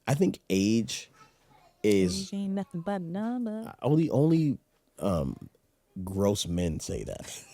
I think age is Age ain't nothing but a number. only gross men say that.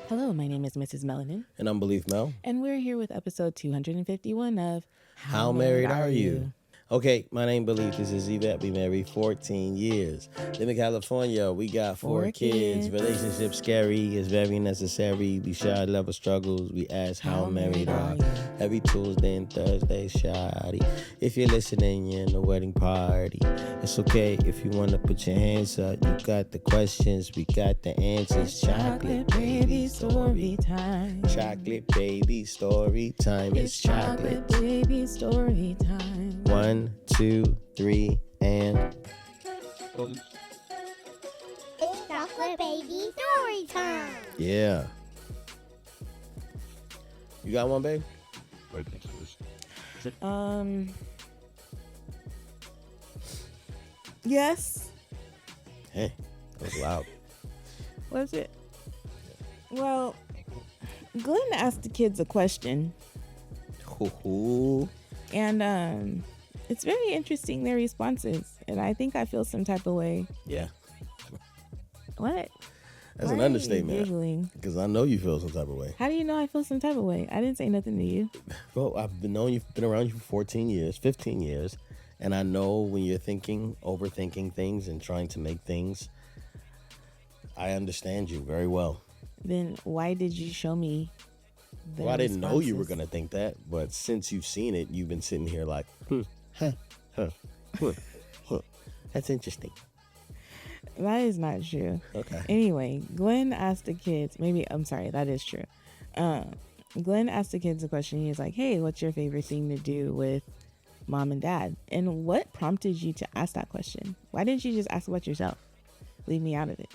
Hello, my name is Mrs. Melanin, And I'm Belief Mel. and we're here with episode 251 of How married are you? Okay, my name Belief. This is Yvette. We married 14 years. Live in California. We got four Four kids. kids. Relationship scary is very necessary. We share love struggles. We ask how married are you? Every Tuesday and Thursday, shoddy. If you're listening, you're in the wedding party. It's okay if you want to put your hands up. You got the questions. We got the answers. Chocolate baby story time. Chocolate baby story time. It's chocolate. Baby story time. 1, 2, 3, and It's chocolate baby story time. yeah. You got one, babe? Yes. Hey, that was loud. Was it? Well, Glenn asked the kids a question, Hoo-hoo. and it's very interesting, their responses, and I think I feel some type of way. Yeah, What? that's Why an are you understatement. giggling? Because I know you feel some type of way. How do you know I feel some type of way? I didn't say nothing to you. Well, I've been knowing you've been around you for 14 years, 15 years, and I know when you're thinking, overthinking things, and trying to make things. I understand you very well. Then why did you show me? Well, I didn't know you were gonna think that, but since you've seen it, you've been sitting here like, huh, huh. That's interesting. That is not true. Okay. Anyway, Glenn asked the kids. I'm sorry, that is true. Glenn asked the kids a question. He was like, "Hey, what's your favorite thing to do with mom and dad?" And what prompted you to ask that question? Why didn't you just ask about yourself? Leave me out of it.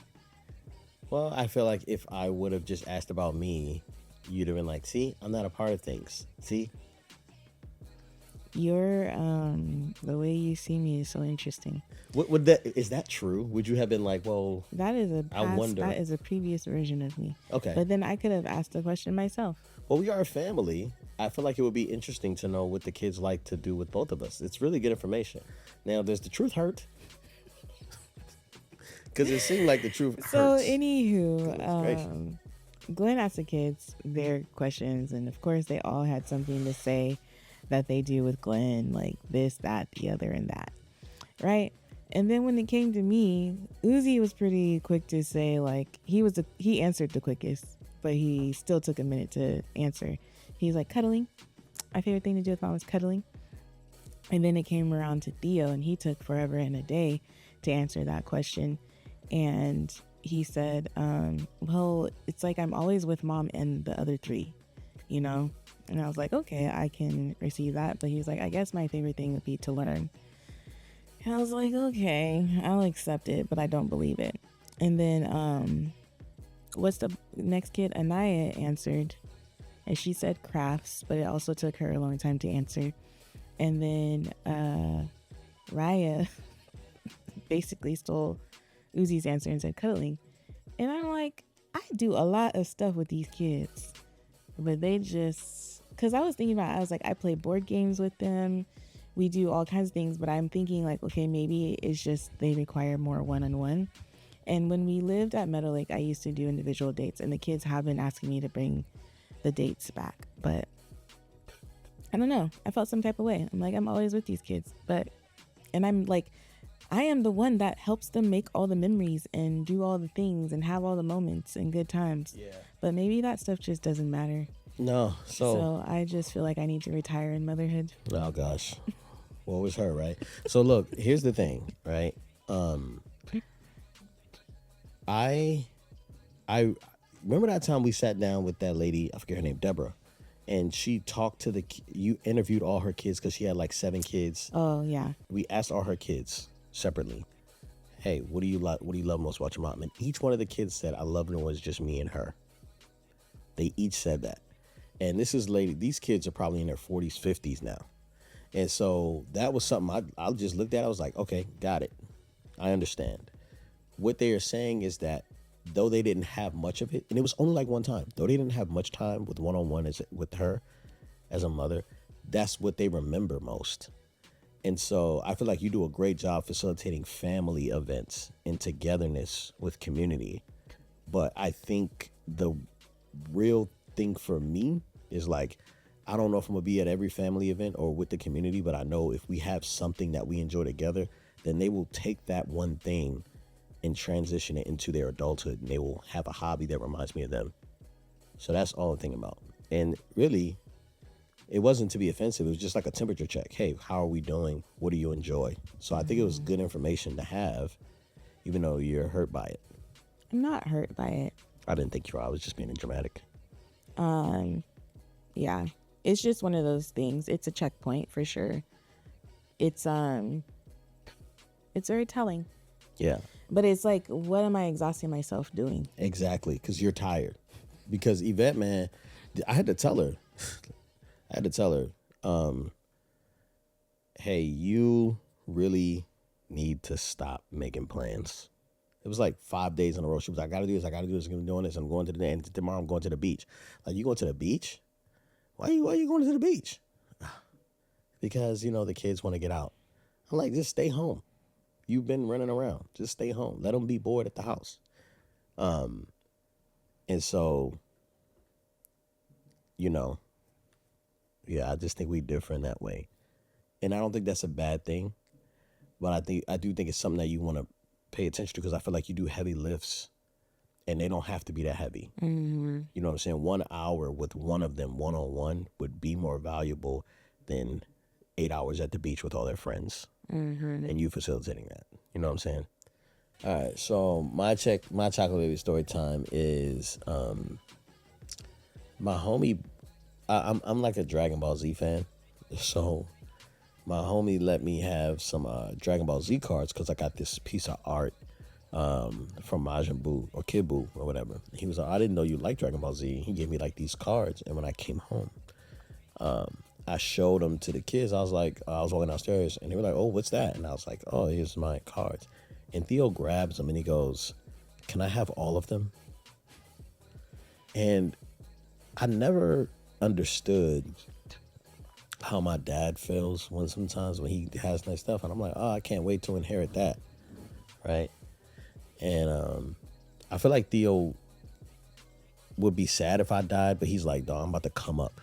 Well, I feel like if I would have just asked about me, you'd have been like, see, I'm not a part of things. See? Your the way you see me is so interesting. Would that, is that true? Would you have been like, well, That is a I wonder. that is a previous version of me. okay. But then I could have asked the question myself. Well, we are a family. I feel like it would be interesting to know what the kids like to do with both of us. It's really good information. Now, does the truth hurt? Because it seemed like the truth hurts. So, Goodness anywho, gracious. Glenn asked the kids their questions, and of course, they all had something to say that they do with Glenn, like this, that, the other, and that, right? And then when it came to me, Uzi was pretty quick to say, like, he answered the quickest, but he still took a minute to answer. He's like, cuddling. My favorite thing to do with mom was cuddling. And then it came around to Theo, and he took forever and a day to answer that question. And he said, well, it's like I'm always with mom and the other three, you know? And I was like, okay, I can receive that. But he was like, I guess my favorite thing would be to learn. And I was like, okay, I'll accept it, but I don't believe it. And then what's the next kid? Anaya answered, and she said crafts, but it also took her a long time to answer. And then Raya basically stole Uzi's answer and said cuddling. And I'm like, I do a lot of stuff with these kids, but they just, because I was thinking about, I was like, I play board games with them. We do all kinds of things, but I'm thinking like, okay, maybe it's just they require more one-on-one. And when we lived at Meadow Lake, I used to do individual dates, and the kids have been asking me to bring the dates back, but I don't know. I felt some type of way. I'm like, I'm always with these kids, and I'm like, I am the one that helps them make all the memories and do all the things and have all the moments and good times. Yeah. But maybe that stuff just doesn't matter. No. So I just feel like I need to retire in motherhood. Oh gosh, what was her, right? So look, here's the thing, right? I remember that time we sat down with that lady, I forget her name, Deborah, and she talked to you interviewed all her kids because she had like 7 kids. Oh yeah. We asked all her kids separately, hey, what do you love most about your mom? And each one of the kids said, I love it when it's just me and her. They each said that. And these kids are probably in their 40s, 50s now. And so that was something I just looked at. I was like, okay, got it. I understand. What they are saying is that though they didn't have much of it, and it was only like one time, though they didn't have much time with one-on-one as with her as a mother, that's what they remember most. And so I feel like you do a great job facilitating family events and togetherness with community. But I think the real thing for me is like, I don't know if I'm gonna be at every family event or with the community, but I know if we have something that we enjoy together, then they will take that one thing and transition it into their adulthood, and they will have a hobby that reminds me of them. So that's all I'm thinking about. And really, it wasn't to be offensive. It was just like a temperature check. Hey, how are we doing? What do you enjoy? So I think it was good information to have, even though you're hurt by it. I'm not hurt by it. I didn't think you were. I was just being dramatic. Yeah. It's just one of those things. It's a checkpoint for sure. It's very telling. Yeah. But it's like, what am I exhausting myself doing? Exactly, because you're tired. Because Yvette, man, I had to tell her. Hey, you really need to stop making plans. It was like 5 days in a row. She was like, I gotta do this, I'm doing this, I'm going to the end. Tomorrow I'm going to the beach. Like, you going to the beach? Why are you going to the beach? Because, the kids want to get out. I'm like, just stay home. You've been running around. Just stay home. Let them be bored at the house. And so, yeah, I just think we differ in that way. And I don't think that's a bad thing. But I do think it's something that you want to pay attention to, because I feel like you do heavy lifts and they don't have to be that heavy. Mm-hmm. You know what I'm saying? 1 hour with one of them one-on-one would be more valuable than 8 hours at the beach with all their friends. Mm-hmm. And you facilitating that. You know what I'm saying? All right. So my chocolate baby story time is my homie. I'm like a Dragon Ball Z fan. So my homie let me have some Dragon Ball Z cards because I got this piece of art from Majin Buu or Kid Buu or whatever. He was like, I didn't know you liked Dragon Ball Z. He gave me like these cards, and when I came home, I showed them to the kids. I was like, I was walking downstairs, and they were like, oh, what's that? And I was like, oh, here's my cards. And Theo grabs them, and he goes, can I have all of them? And I never understood how my dad feels sometimes when he has nice stuff. And I'm like, oh, I can't wait to inherit that. Right? And I feel like Theo would be sad if I died, but he's like, dog, I'm about to come up.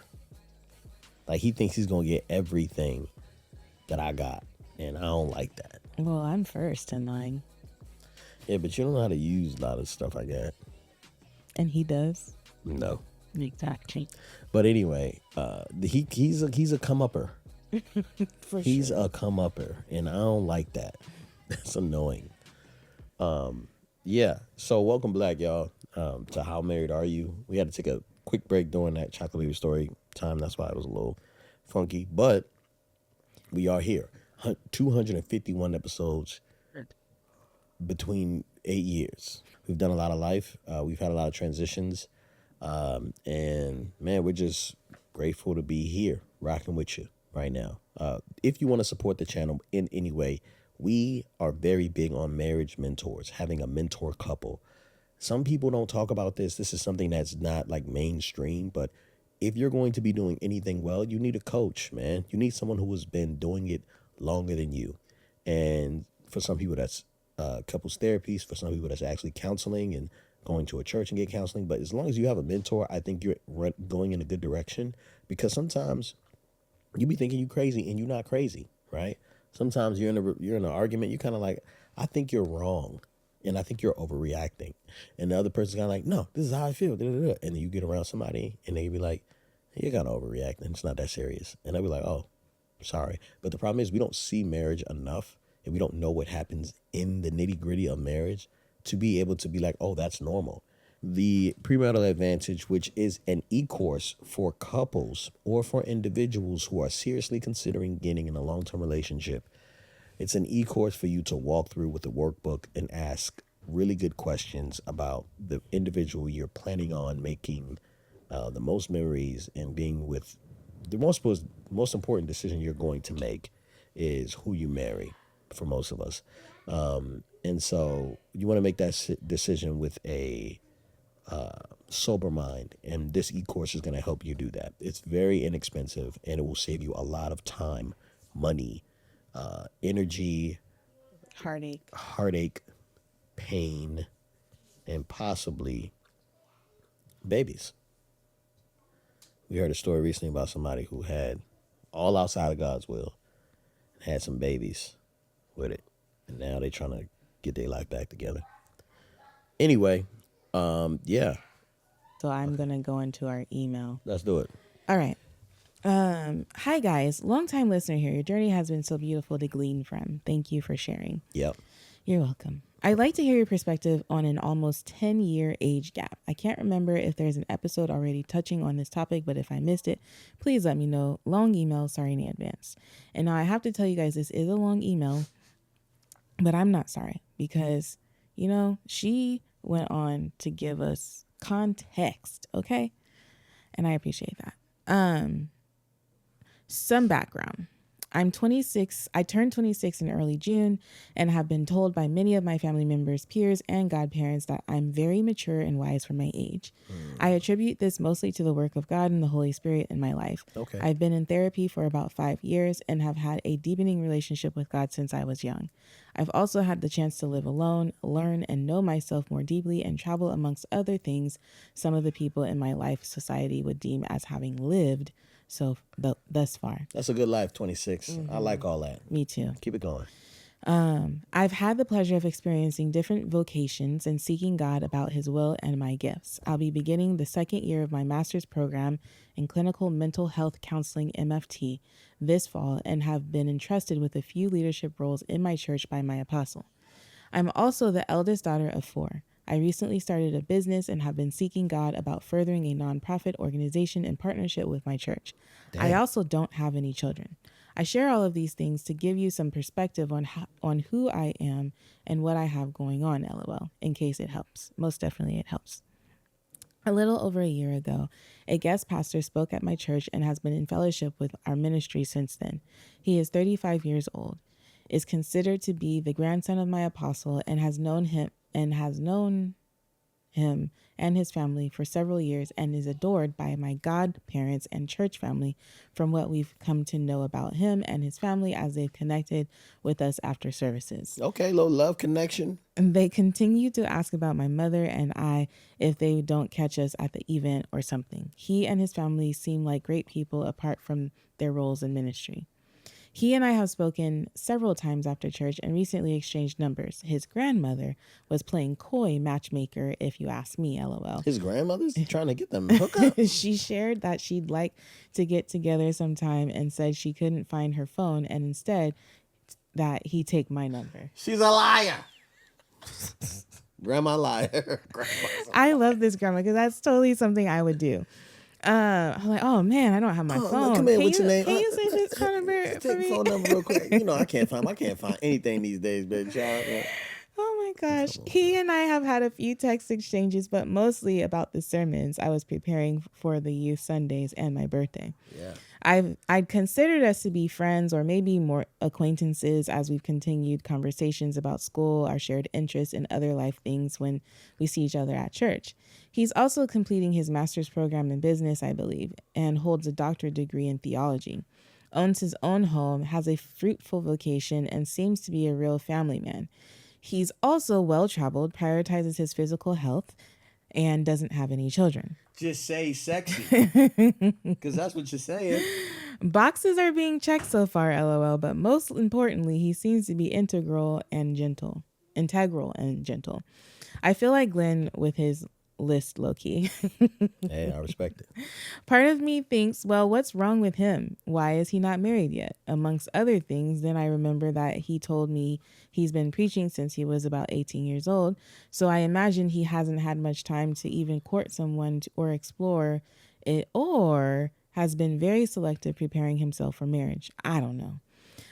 Like, he thinks he's going to get everything that I got. And I don't like that. Well, I'm first in line. Yeah, but you don't know how to use a lot of stuff I got. And he does? No. Exactly. But anyway, he's a come-upper. He's a come-upper, and I don't like that. That's annoying. Yeah, so welcome back, y'all, to How Married Are You? We had to take a quick break during that chocolate baby story time. That's why it was a little funky, but we are here. 251 episodes between 8 years. We've done a lot of life. We've had a lot of transitions. And man, we're just grateful to be here rocking with you right now. If you want to support the channel in any way, we are very big on marriage mentors, having a mentor couple. Some people don't talk about this. This is something that's not like mainstream, but if you're going to be doing anything well, you need a coach, man. You need someone who has been doing it longer than you. And for some people, that's couples therapies. For some people, that's actually counseling and going to a church and get counseling. But as long as you have a mentor, I think you're going in a good direction, because sometimes you be thinking you crazy and you're not crazy, right? Sometimes you're in an argument. You're kind of like, I think you're wrong. And I think you're overreacting. And the other person's kind of like, no, this is how I feel. And then you get around somebody and they be like, you're kind of overreacting. It's not that serious. And they'll be like, oh, sorry. But the problem is we don't see marriage enough, and we don't know what happens in the nitty gritty of marriage to be able to be like, oh, that's normal. The premarital advantage, which is an e-course for couples or for individuals who are seriously considering getting in a long-term relationship. It's an e-course for you to walk through with a workbook and ask really good questions about the individual you're planning on making the most memories and being with. The most important decision you're going to make is who you marry for most of us. And so you want to make that decision with a sober mind, and this e-course is going to help you do that. It's very inexpensive, and it will save you a lot of time, money, energy, heartache, pain, and possibly babies. We heard a story recently about somebody who had all outside of God's will, had some babies with it, and now they're trying to get their life back together. Anyway, yeah, So I'm going to go into our email. let's do it. All right. Hi guys, long time listener here. Your journey has been so beautiful to glean from. Thank you for sharing. Yep. You're welcome. I'd like to hear your perspective on an almost 10-year age gap. I can't remember if there's an episode already touching on this topic, but if I missed it, please let me know. Long email, sorry in advance. And now I have to tell you guys, this is a long email, but I'm not sorry because, she went on to give us context, okay? And I appreciate that. Some background. I'm 26. I turned 26 in early June and have been told by many of my family members, peers, and godparents that I'm very mature and wise for my age. I attribute this mostly to the work of God and the Holy Spirit in my life. Okay. I've been in therapy for about 5 years and have had a deepening relationship with God since I was young. I've also had the chance to live alone, learn and know myself more deeply, and travel amongst other things some of the people in my life society would deem as having lived thus far. That's a good life, 26. I like all that. Me too. Keep it going. I've had the pleasure of experiencing different vocations and seeking God about his will and my gifts. I'll be beginning the second year of my master's program in clinical mental health counseling, MFT, this fall and have been entrusted with a few leadership roles in my church by my apostle. I'm also the eldest daughter of 4. I recently started a business and have been seeking God about furthering a nonprofit organization in partnership with my church. Dang. I also don't have any children. I share all of these things to give you some perspective on who I am and what I have going on, LOL, in case it helps. Most definitely it helps. A little over a year ago, a guest pastor spoke at my church and has been in fellowship with our ministry since then. He is 35 years old, is considered to be the grandson of my apostle, and has known him and his family for several years and is adored by my godparents and church family from what we've come to know about him and his family as they've connected with us after services. Okay, little love connection. And they continue to ask about my mother and I if they don't catch us at the event or something. He and his family seem like great people apart from their roles in ministry. He and I have spoken several times after church and recently exchanged numbers. His grandmother was playing coy matchmaker, if you ask me, LOL. His grandmother's trying to get them hook up. She shared that she'd like to get together sometime and said she couldn't find her phone and instead that he take my number. She's a liar. Grandma liar. I love this grandma because that's totally something I would do. I'm like, oh man, I don't have my phone. Come here, what's your name? Can you say this phone number for Take me? the phone number real quick. I can't find anything these days, baby child. Yeah. Oh my gosh. He and I have had a few text exchanges, but mostly about the sermons I was preparing for the youth Sundays and my birthday. Yeah. I'd considered us to be friends or maybe more acquaintances as we've continued conversations about school, our shared interests, and other life things when we see each other at church. He's also completing his master's program in business, I believe, and holds a doctorate degree in theology, owns his own home, has a fruitful vocation, and seems to be a real family man. He's also well-traveled, prioritizes his physical health, and doesn't have any children. Just say sexy. Because that's what you're saying. Boxes are being checked so far, LOL, but most importantly, he seems to be integral and gentle. I feel like Glenn with his list, low-key. Hey, I respect it. Part of me thinks, well, what's wrong with him? Why is he not married yet? Amongst other things, then I remember that he told me he's been preaching since he was about 18 years old. So I imagine he hasn't had much time to even court someone or explore it, or has been very selective preparing himself for marriage. I don't know.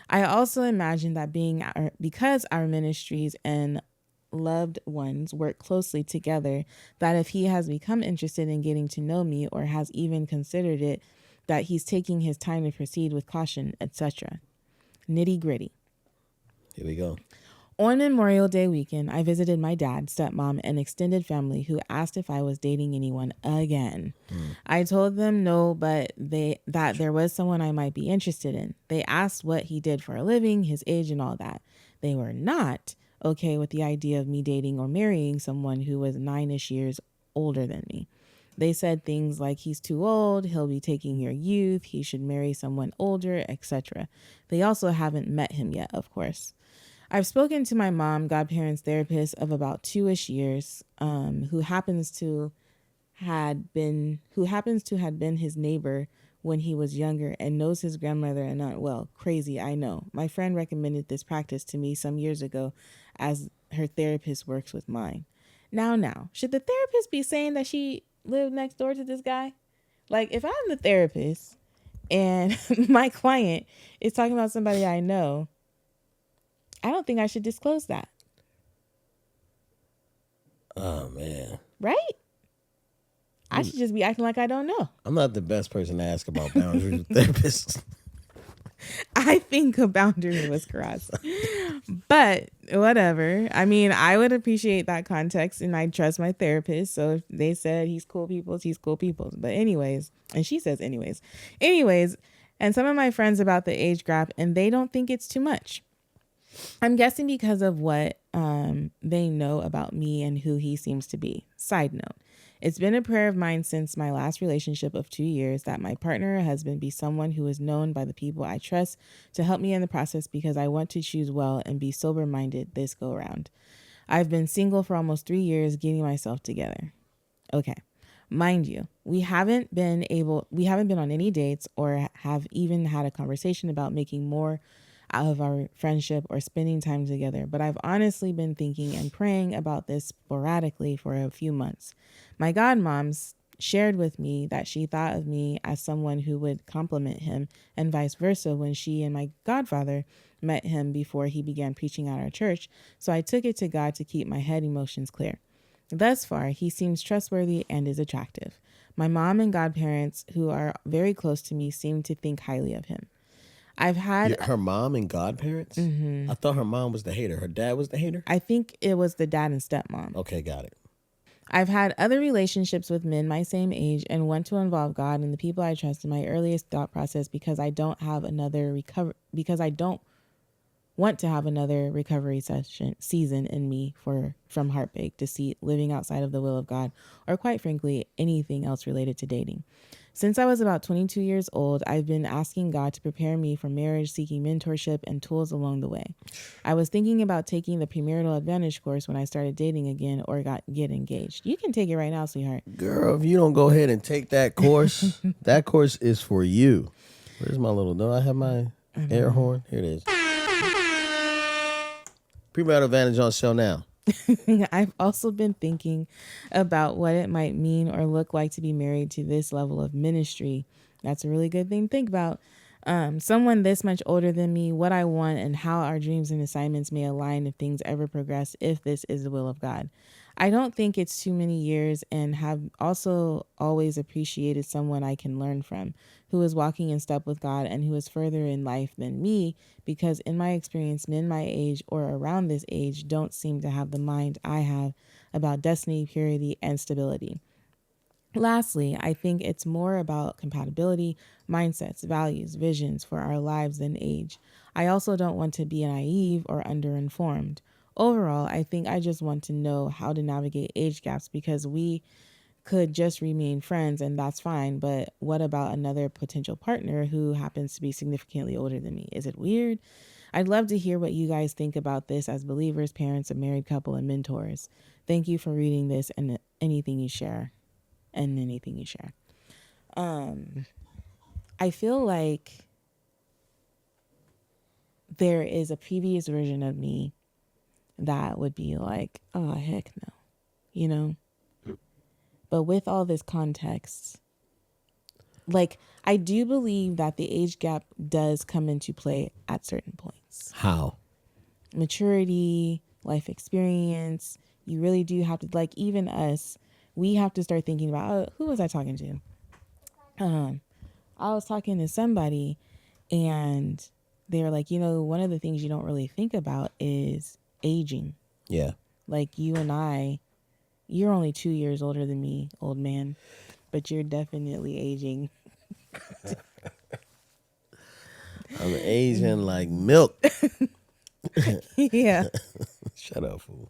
I also imagine that because our ministries and loved ones work closely together, that if he has become interested in getting to know me or has even considered it, that he's taking his time to proceed with caution, etc. Nitty gritty. Here we go. On Memorial Day weekend, I visited my dad, stepmom, and extended family who asked if I was dating anyone again. I told them no, but that there was someone I might be interested in. They asked what he did for a living, his age, and all that. They were not okay with the idea of me dating or marrying someone who was 9-ish years older than me. They said things like he's too old, he'll be taking your youth, he should marry someone older, etc. They also haven't met him yet, of course. I've spoken to my mom, godparents therapist of about 2-ish years, who happens to had been his neighbor when he was younger and knows his grandmother and aunt well. Crazy, I know. My friend recommended this practice to me some years ago as her therapist works with mine. Now, should the therapist be saying that she lived next door to this guy? Like, if I'm the therapist and my client is talking about somebody I know, I don't think I should disclose that. Oh, man. Right? I should just be acting like I don't know. I'm not the best person to ask about boundaries with therapists. I think a boundary was crossed. But whatever. I mean, I would appreciate that context and I trust my therapist. So if they said he's cool people's, he's cool people's. But anyways, and she says anyways. And some of my friends about the age gap and they don't think it's too much. I'm guessing because of what they know about me and who he seems to be. Side note. It's been a prayer of mine since my last relationship of 2 years that my partner or husband be someone who is known by the people I trust to help me in the process because I want to choose well and be sober-minded this go around. I've been single for almost 3 years, getting myself together. Okay. Mind you, we haven't been on any dates or have even had a conversation about making more out of our friendship or spending time together, but I've honestly been thinking and praying about this sporadically for a few months. My godmoms shared with me that she thought of me as someone who would compliment him and vice versa when she and my godfather met him before he began preaching at our church, so I took it to God to keep my head emotions clear. Thus far, he seems trustworthy and is attractive. My mom and godparents, who are very close to me, seem to think highly of him. I've had Her mom and godparents? I thought her mom was the hater. Her dad was the hater? I think it was the dad and stepmom. Okay, got it. I've had other relationships with men my same age and want to involve God and the people I trust in my earliest thought process because I don't want to have another recovery season in me from heartbreak, deceit, living outside of the will of God, or quite frankly, anything else related to dating. Since I was about 22 years old, I've been asking God to prepare me for marriage, seeking mentorship and tools along the way. I was thinking about taking the premarital advantage course when I started dating again or get engaged. You can take it right now, sweetheart. Girl, if you don't go ahead and take that course, that course is for you. Where's my little, do I have my air horn? Here it is. Premarital advantage on sale now. I've also been thinking about what it might mean or look like to be married to this level of ministry. That's a really good thing to think about. Someone this much older than me, what I want, and how our dreams and assignments may align if things ever progress, if this is the will of God. I don't think it's too many years and have also always appreciated someone I can learn from, who is walking in step with God and who is further in life than me, because in my experience, men my age or around this age don't seem to have the mind I have about destiny, purity, and stability. Lastly, I think it's more about compatibility, mindsets, values, visions for our lives than age. I also don't want to be naive or underinformed. Overall, I think I just want to know how to navigate age gaps because we could just remain friends and that's fine. But what about another potential partner who happens to be significantly older than me? Is it weird? I'd love to hear what you guys think about this as believers, parents, a married couple, and mentors. Thank you for reading this and anything you share. I feel like there is a previous version of me that would be like, oh, heck no, you know? But with all this context, like, I do believe that the age gap does come into play at certain points. How? Maturity, life experience. You really do have to, like, even us, we have to start thinking about, who was I talking to? I was talking to somebody and they were like, one of the things you don't really think about is aging. Yeah. Like you and I, you're only 2 years older than me, old man, but you're definitely aging. I'm Asian like milk. Yeah. Shut up, fool.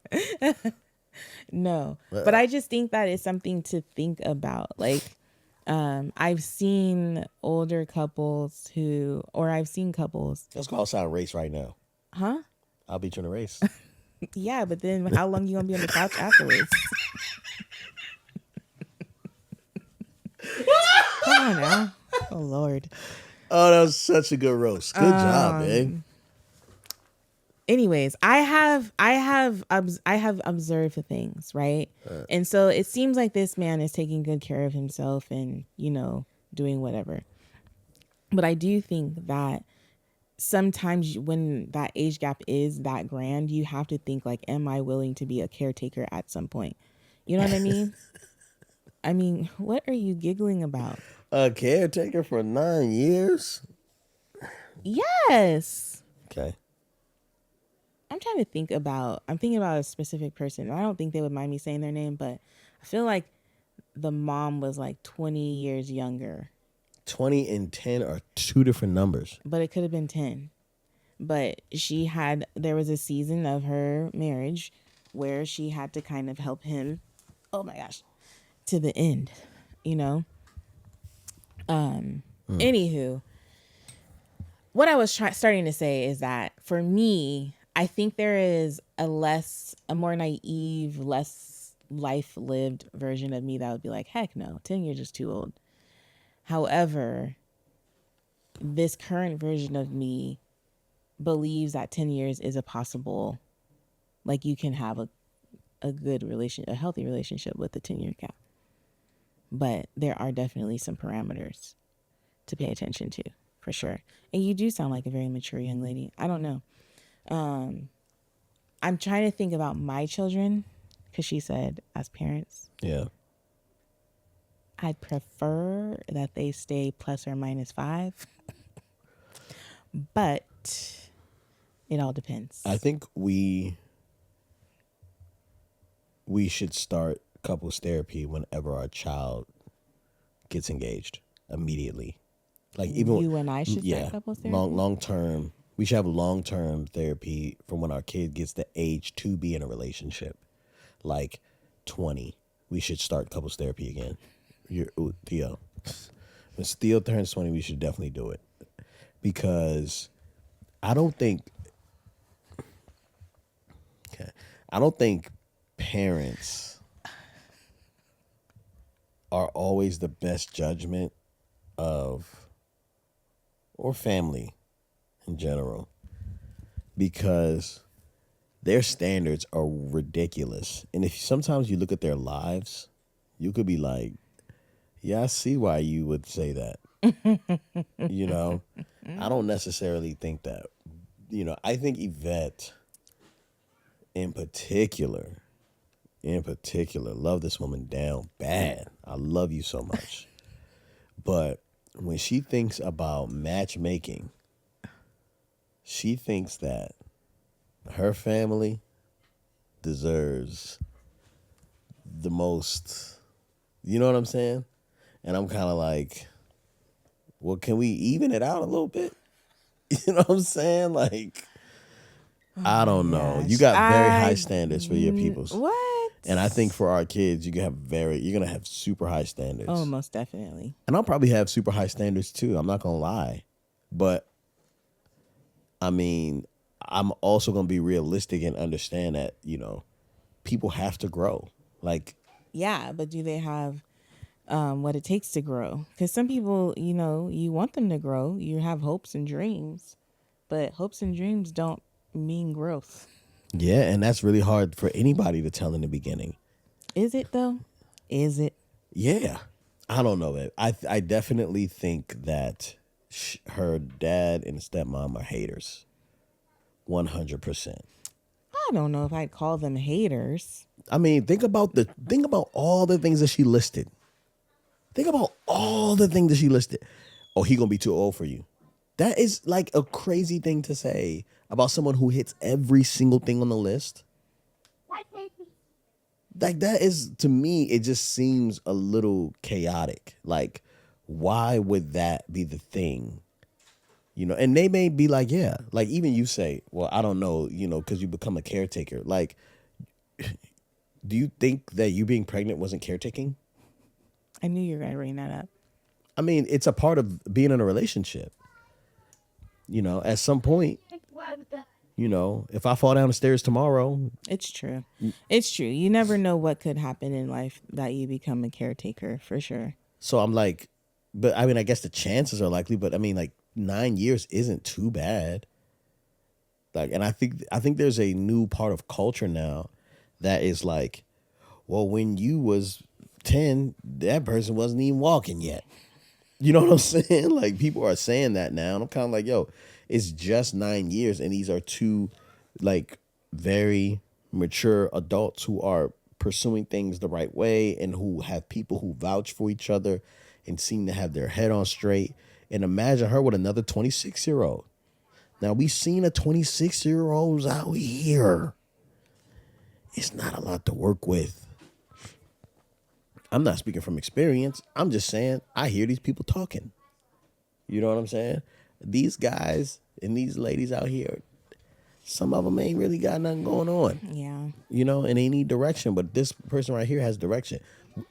No. But I just think that is something to think about. Like, I've seen older couples I've seen couples. Let's go outside and race right now. Huh? I'll beat you in a race. Yeah, but then how long you gonna be on the couch afterwards? Come on now. Oh Lord. Oh, that was such a good roast. Good job, babe. Anyways, I have observed the things, right? And so it seems like this man is taking good care of himself and, doing whatever. But I do think that sometimes when that age gap is that grand, you have to think like, am I willing to be a caretaker at some point? You know what I mean? I mean, what are you giggling about? A caretaker for 9 years? Yes. Okay. I'm thinking about a specific person. I don't think they would mind me saying their name, but I feel like the mom was like 20 years younger. 20 and 10 are two different numbers. But it could have been 10. But there was a season of her marriage where she had to kind of help him, oh my gosh, to the end, Anywho, what I was starting to say is that for me, I think there is a more naive, less life lived version of me that would be like, heck no, 10 years is too old. However, this current version of me believes that 10 years is a possible, like you can have a good a healthy relationship with a 10-year gap. But there are definitely some parameters to pay attention to, for sure. And you do sound like a very mature young lady. I don't know. I'm trying to think about my children, because she said as parents. Yeah. I'd prefer that they stay plus or minus 5. But it all depends. I think we should start couples therapy whenever our child gets engaged immediately. Like even you and I should start couples therapy. Long term. We should have long-term therapy from when our kid gets the age to be in a relationship. Like 20, we should start couples therapy again. Theo. When Theo turns 20, we should definitely do it. Because I don't think parents are always the best judgment of, or family in general, because their standards are ridiculous. And if sometimes you look at their lives, you could be like, yeah, I see why you would say that. I don't necessarily think that. I think Yvette in particular, love this woman down bad. I love you so much. But when she thinks about matchmaking, she thinks that her family deserves the most, you know what I'm saying? And I'm kind of like, well, can we even it out a little bit? You know what I'm saying? Like, I don't know. You got very high standards for your peoples. What? And I think for our kids, you're going to have super high standards. Oh, most definitely. And I'll probably have super high standards too. I'm not going to lie. But I mean, I'm also going to be realistic and understand that, people have to grow. Like, yeah, but do they have what it takes to grow? Because some people, you want them to grow. You have hopes and dreams, but hopes and dreams don't mean growth. Yeah, and that's really hard for anybody to tell in the beginning. Is it though? Is it? Yeah. I don't know, babe. I definitely think that her dad and stepmom are haters. 100%. I don't know if I'd call them haters. I mean, think about all the things that she listed. Think about all the things that she listed. Oh, he gonna be too old for you. That is like a crazy thing to say about someone who hits every single thing on the list. Like that is, to me, it just seems a little chaotic. Like, why would that be the thing? And they may be like, yeah, like even you say, well, I don't know, because you become a caretaker. Like, do you think that you being pregnant wasn't caretaking? I knew you were going to bring that up. I mean, it's a part of being in a relationship. At some point, if I fall down the stairs tomorrow. It's true. It's true. You never know what could happen in life that you become a caretaker, for sure. So I'm like, but I mean, I guess the chances are likely, but I mean, like 9 years isn't too bad. Like, and I think there's a new part of culture now that is like, well, when you was 10, that person wasn't even walking yet. You know what I'm saying? Like, people are saying that now. And I'm kind of like, yo, it's just 9 years. And these are two, like, very mature adults who are pursuing things the right way and who have people who vouch for each other and seem to have their head on straight. And imagine her with another 26-year-old. Now, we've seen a 26-year-olds out here. It's not a lot to work with. I'm not speaking from experience. I'm just saying I hear these people talking. You know what I'm saying? These guys and these ladies out here, some of them ain't really got nothing going on. Yeah. And they need direction. But this person right here has direction.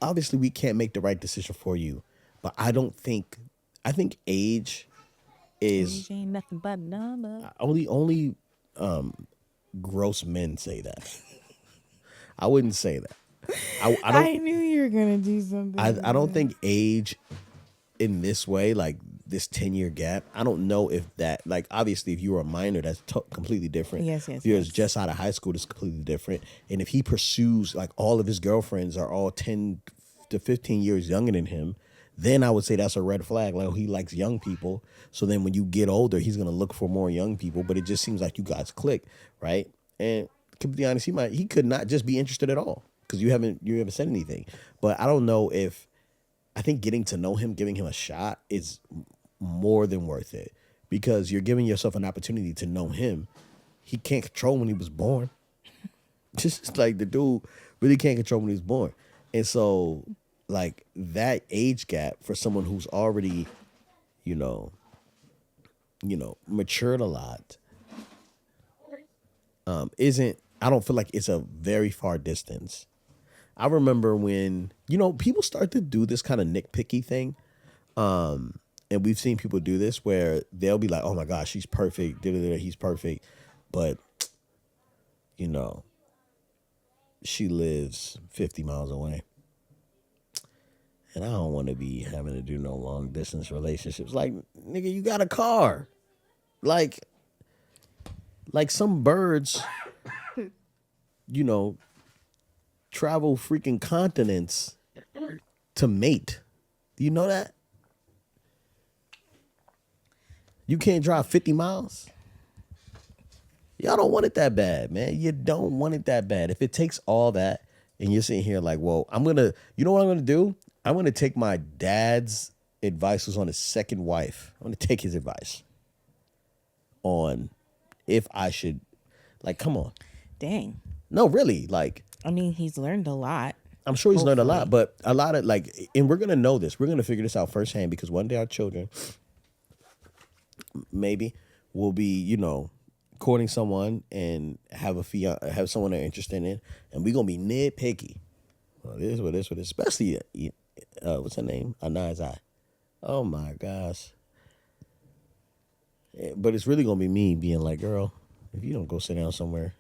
Obviously, we can't make the right decision for you. But I think age is... Age ain't nothing but a number. Only gross men say that. I wouldn't say that. I knew you were going to do something. I don't think age in this way, like this 10-year gap, I don't know if that, like, obviously if you were a minor, that's completely different. Yes. If you're just out of high school, that's completely different. And if he pursues, like, all of his girlfriends are all 10 to 15 years younger than him, then I would say that's a red flag. Like, he likes young people. So then when you get older, he's going to look for more young people. But it just seems like you guys click, right? And to be honest, he could not just be interested at all. Because you haven't said anything. But I don't know if, I think getting to know him, giving him a shot is more than worth it. Because you're giving yourself an opportunity to know him. He can't control when he was born. Just like the dude really can't control when he was born. And so, like, that age gap for someone who's already, matured a lot, I don't feel like it's a very far distance. I remember when, people start to do this kind of nitpicky thing. And we've seen people do this where they'll be like, oh my gosh, she's perfect. He's perfect. But, she lives 50 miles away. And I don't want to be having to do no long distance relationships. Like, nigga, you got a car. Like some birds, travel freaking continents to mate. Do you know that? You can't drive 50 miles. Y'all don't want it that bad, man. You don't want it that bad. If it takes all that and you're sitting here like, well, you know what I'm going to do? I'm going to take my dad's advice, who's on his second wife. I'm going to take his advice on if I should, like, come on. Dang. No, really, like. I mean, he's learned a lot. I'm sure he's learned a lot, but a lot of, like, and we're going to know this. We're going to figure this out firsthand because one day our children maybe will be, courting someone and have someone they're interested in, and we're going to be nitpicky. Well, this, especially, what's her name? Anai's. Oh, my gosh. But it's really going to be me being like, girl, if you don't go sit down somewhere.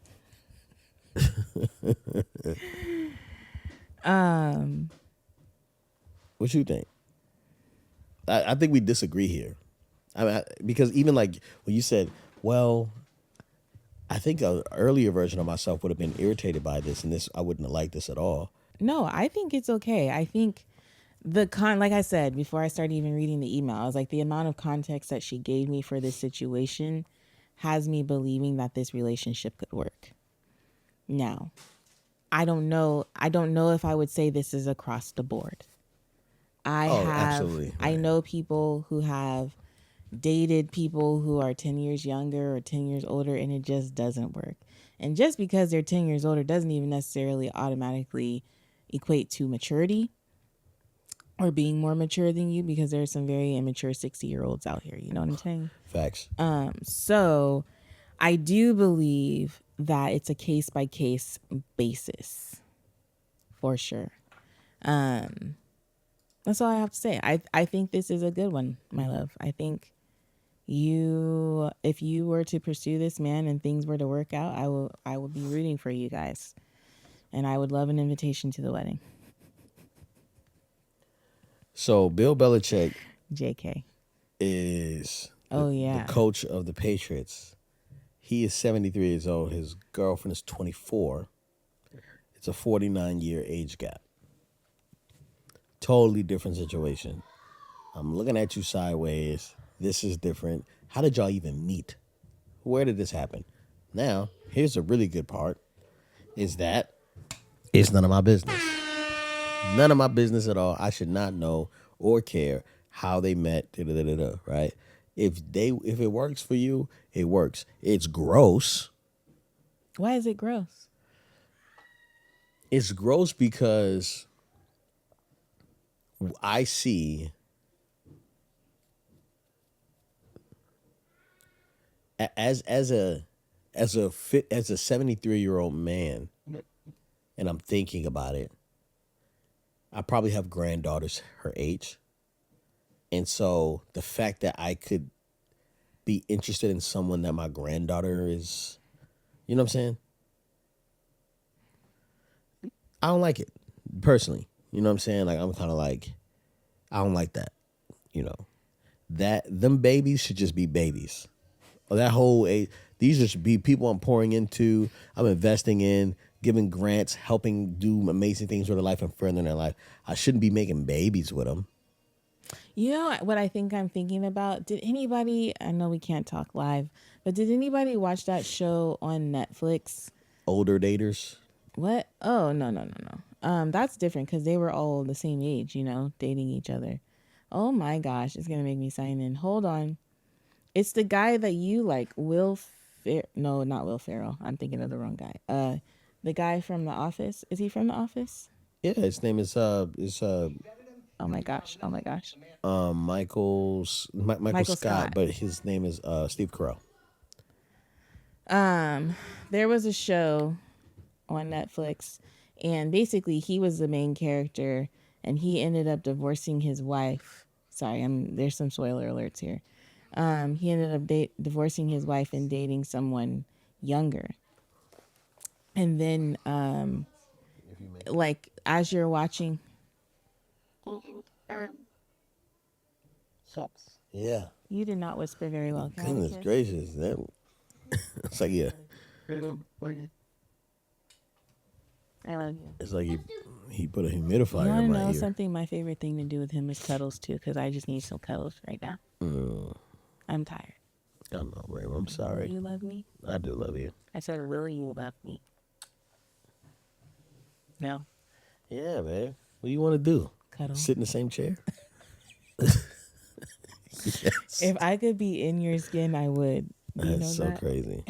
What you think? I think we disagree here. Because even like when you said, well, I think an earlier version of myself would have been irritated by this, and this I wouldn't have liked this at all. No, I think it's okay. I think like I said, before I started even reading the email, I was like, the amount of context that she gave me for this situation has me believing that this relationship could work. Now, I don't know if I would say this is across the board. Absolutely. I know people who have, dated people who are 10 years younger or 10 years older, and it just doesn't work. And just because they're 10 years older doesn't even necessarily automatically equate to maturity or being more mature than you, because there's some very immature 60-year-olds out here. You know what I'm saying? Facts. So I do believe that it's a case by case basis for sure. That's all I have to say. I think this is a good one, my love. I think if you were to pursue this man and things were to work out, I will be rooting for you guys. And I would love an invitation to the wedding. So Bill Belichick JK. is the coach of the Patriots. He is 73 years old. His girlfriend is 24. It's a 49-year age gap. Totally different situation. I'm looking at you sideways. This is different. How did y'all even meet? Where did this happen? Now, here's the really good part, is that it's none of my business. None of my business at all. I should not know or care how they met, right? If it works for you, it works. It's gross. Why is it gross? It's gross because I see as a 73-year-old man, and I'm thinking about it. I probably have granddaughters her age. And so the fact that I could be interested in someone that my granddaughter is, you know what I'm saying? I don't like it personally. You know what I'm saying? Like, I'm kind of like, I don't like that. You know, that them babies should just be babies. Or that whole age, these should be people I'm pouring into, I'm investing in, giving grants, helping do amazing things with their life and furthering their life. I shouldn't be making babies with them. You know what I think I'm thinking about? Did anybody, I know we can't talk live, but did anybody watch that show on Netflix? Older daters? What? Oh, no. That's different because they were all the same age, you know, dating each other. Oh my gosh, it's going to make me sign in. Hold on. It's the guy that you like, no, not Will Ferrell. I'm thinking of the wrong guy. The guy from The Office. Is he from The Office? Yeah, his name is Oh my gosh. Michael Scott, but his name is Steve Carell. There was a show on Netflix, and basically he was the main character, and he ended up divorcing his wife. Sorry, there's some spoiler alerts here. He ended up divorcing his wife and dating someone younger. And then, like, as you're watching, Yeah. you did not whisper very well. Goodness gracious, it's like I love you. It's like he put a humidifier You want in to my know ear. something? My favorite thing to do with him is cuddles too, because I just need some cuddles right now. I'm tired. I know, babe. I'm sorry. Do you love me? I do love you. I said, will you love me? No. Yeah, babe. What do you want to do? Cuddle. Sit in the same chair? Yes. If I could be in your skin, I would. Do you know That's so that? crazy.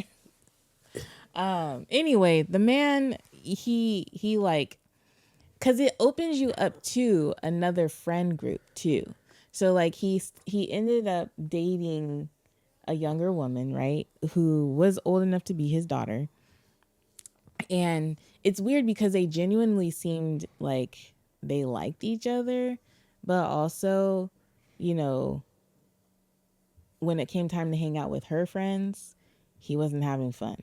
Anyway, the man, he like, because it opens you up to another friend group too. So like he ended up dating a younger woman, right, who was old enough to be his daughter. And it's weird because they genuinely seemed like they liked each other, but also, you know, when it came time to hang out with her friends, he wasn't having fun.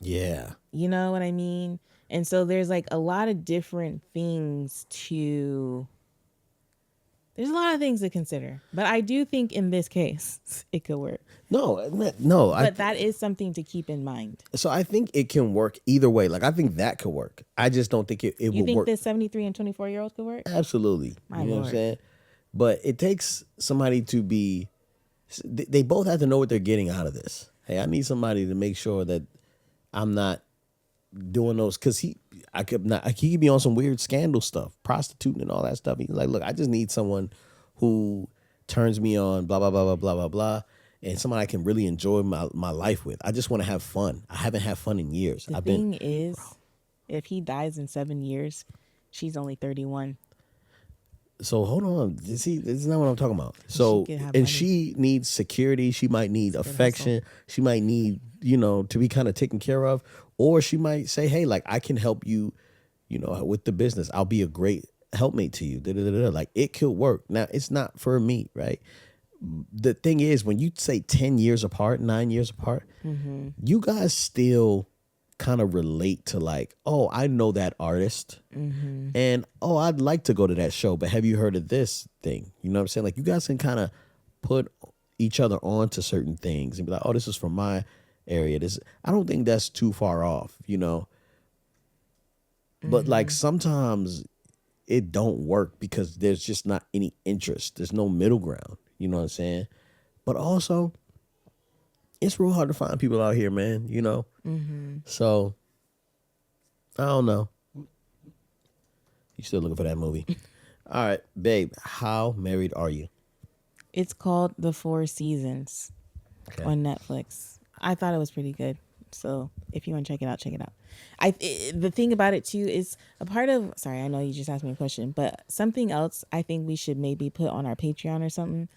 Yeah. You know what I mean? And so there's like a lot of different things there's a lot of things to consider. But I do think in this case, it could work. No. But that is something to keep in mind. So I think it can work either way. Like, I think that could work. I just don't think it You would think work. this 73 and 24-year-old could work? Absolutely. My you know Lord. what I'm saying? But it takes somebody to be, they both have to know what they're getting out of this. Hey, I need somebody to make sure that I'm not doing those, because he could be on some weird scandal stuff, prostituting and all that stuff. He's like, look, I just need someone who turns me on, blah, blah, blah, blah, blah, blah, blah. And somebody I can really enjoy my life with. I just want to have fun. I haven't had fun in years. The thing is, if he dies in 7 years, she's only 31. So hold on. See, this is not what I'm talking about. So, could have and money. she needs security. She might need affection. She might need, to be kind of taken care of. Or she might say, hey, like, I can help you, with the business. I'll be a great helpmate to you. Da-da-da-da. Like, it could work. Now, it's not for me, right? The thing is, when you say 10 years apart, 9 years apart, you guys still kind of relate to like, oh, I know that artist and oh, I'd like to go to that show, but have you heard of this thing? You know what I'm saying? Like you guys can kind of put each other on to certain things and be like, oh, this is from my area. I don't think that's too far off, but like sometimes it don't work because there's just not any interest. There's no middle ground. You know what I'm saying? But also, it's real hard to find people out here, man, So, I don't know. You still looking for that movie? All right, babe, how married are you? It's called The Four Seasons on Netflix. I thought it was pretty good. So if you want to check it out, check it out. The thing about it too is a part of, sorry, I know you just asked me a question, but something else I think we should maybe put on our Patreon or something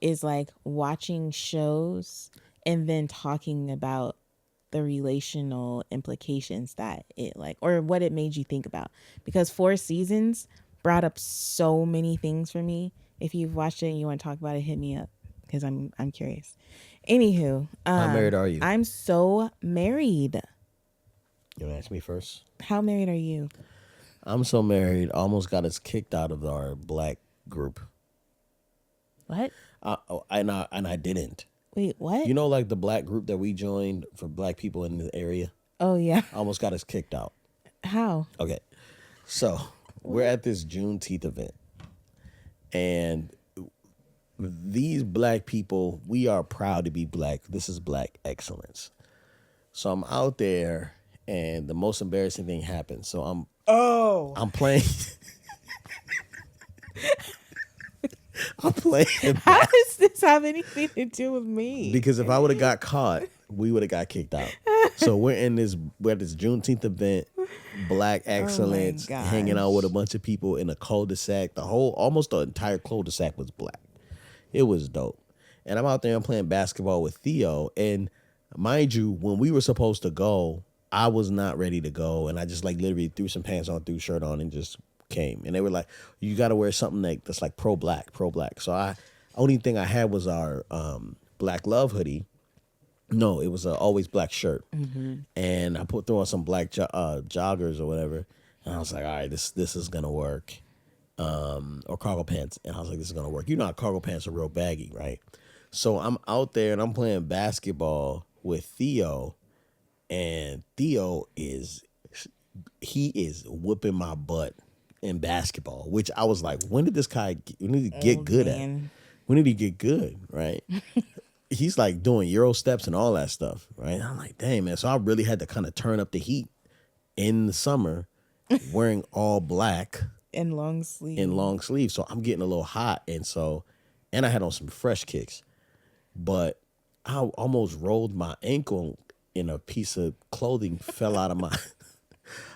is like watching shows and then talking about the relational implications that it like, or what it made you think about. Because Four Seasons brought up so many things for me. If you've watched it and you want to talk about it, hit me up because I'm curious. Anywho, How married are you? I'm so married. You want to ask me first? How married are you? I'm so married, almost got us kicked out of our black group. What? And I didn't. Wait, what? Like the black group that we joined for black people in the area? Oh, yeah. Almost got us kicked out. How? Okay. So we're at this Juneteenth event. And these black people, we are proud to be black. This is black excellence. So I'm out there and the most embarrassing thing happens. So I'm playing. I'm playing. How does this have anything to do with me? Because if I would have got caught, we would have got kicked out. So we're at this Juneteenth event, black excellence, hanging out with a bunch of people in a cul-de-sac. Almost the entire cul-de-sac was black. It was dope. And I'm out there, I'm playing basketball with Theo. And mind you, when we were supposed to go, I was not ready to go. And I just like literally threw some pants on, threw a shirt on and just came. And they were like, you got to wear something that's like pro-black. So only thing I had was our Black Love hoodie. No, it was a always black shirt. And I threw on some black joggers or whatever. And I was like, all right, this is going to work. Or cargo pants. And I was like, this is going to work. You know how cargo pants are real baggy, right? So I'm out there and I'm playing basketball with Theo. And Theo is whipping my butt in basketball, which I was like, when did this guy get good at? When did he get good, right? He's like doing Euro steps and all that stuff, right? And I'm like, dang, man. So I really had to kind of turn up the heat in the summer wearing all black. In long sleeves. So I'm getting a little hot. And I had on some fresh kicks. But I almost rolled my ankle and a piece of clothing fell out of my...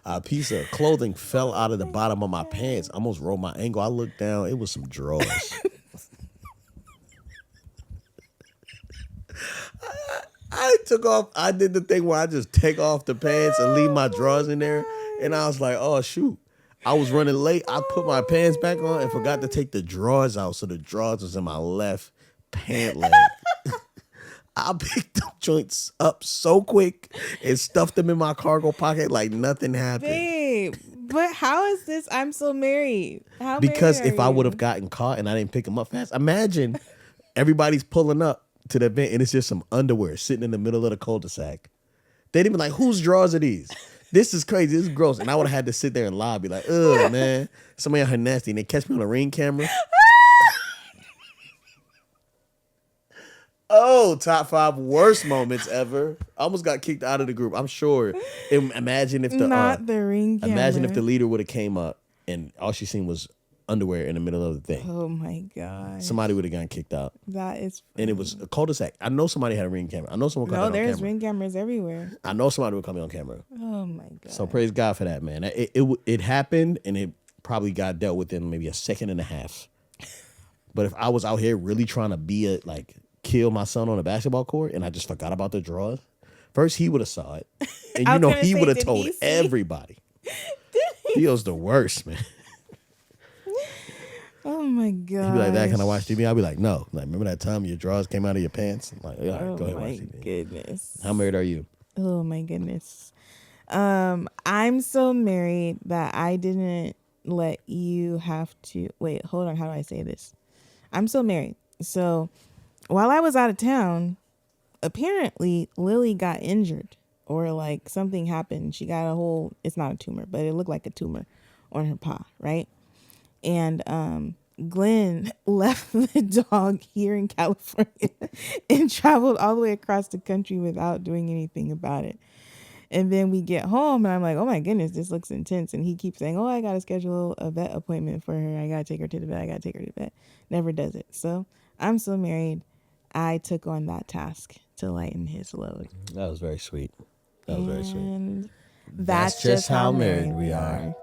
A piece of clothing fell out of the bottom of my pants. I almost rolled my ankle. I looked down. It was some drawers. I took off. I did the thing where I just take off the pants and leave my drawers in there. And I was like, oh, shoot. I was running late. I put my pants back on and forgot to take the drawers out. So the drawers was in my left pant leg. I picked them joints up so quick and stuffed them in my cargo pocket like nothing happened. Babe, but how is this? I'm so married. Because if I would have gotten caught and I didn't pick them up fast, imagine everybody's pulling up to the event and it's just some underwear sitting in the middle of the cul-de-sac. They'd be like, whose drawers are these? This is crazy. This is gross. And I would have had to sit there and lie, be like, ugh, man. Somebody out here nasty. And they catch me on a Ring camera. Oh, top 5 worst moments ever. I almost got kicked out of the group. I'm sure. Imagine if the Not the Ring camera. Imagine if the leader would have came up and all she seen was underwear in the middle of the thing. Oh my god. Somebody would have gotten kicked out. That is funny. And it was a cul-de-sac. I know somebody had a ring camera. I know someone caught that on camera. No, there's ring cameras everywhere. I know somebody would come on camera. Oh my god. So praise God for that, man. It happened, and it probably got dealt with in maybe a second and a half. But if I was out here really trying to kill my son on a basketball court, and I just forgot about the drawers, first he would have saw it, and he would have told everybody. He was the worst, man. Oh my god. He'd be like, "Dad, can I watch TV?" I'd be like, "No." Like, remember that time your drawers came out of your pants? I'm like, all right, go ahead, watch TV. Oh my goodness. How married are you? Oh my goodness. I'm so married that I didn't let you have to wait, hold on, how do I say this? I'm so married. So while I was out of town, apparently Lily got injured or like something happened. She got it's not a tumor, but it looked like a tumor on her paw, right? And Glenn left the dog here in California and traveled all the way across the country without doing anything about it. And then we get home and I'm like, oh my goodness, this looks intense. And he keeps saying, oh, I got to schedule a vet appointment for her. I got to take her to the vet. I got to take her to the vet. Never does it. So I'm so married. I took on that task to lighten his load. That was very sweet. That was very sweet. And that's just how married we are.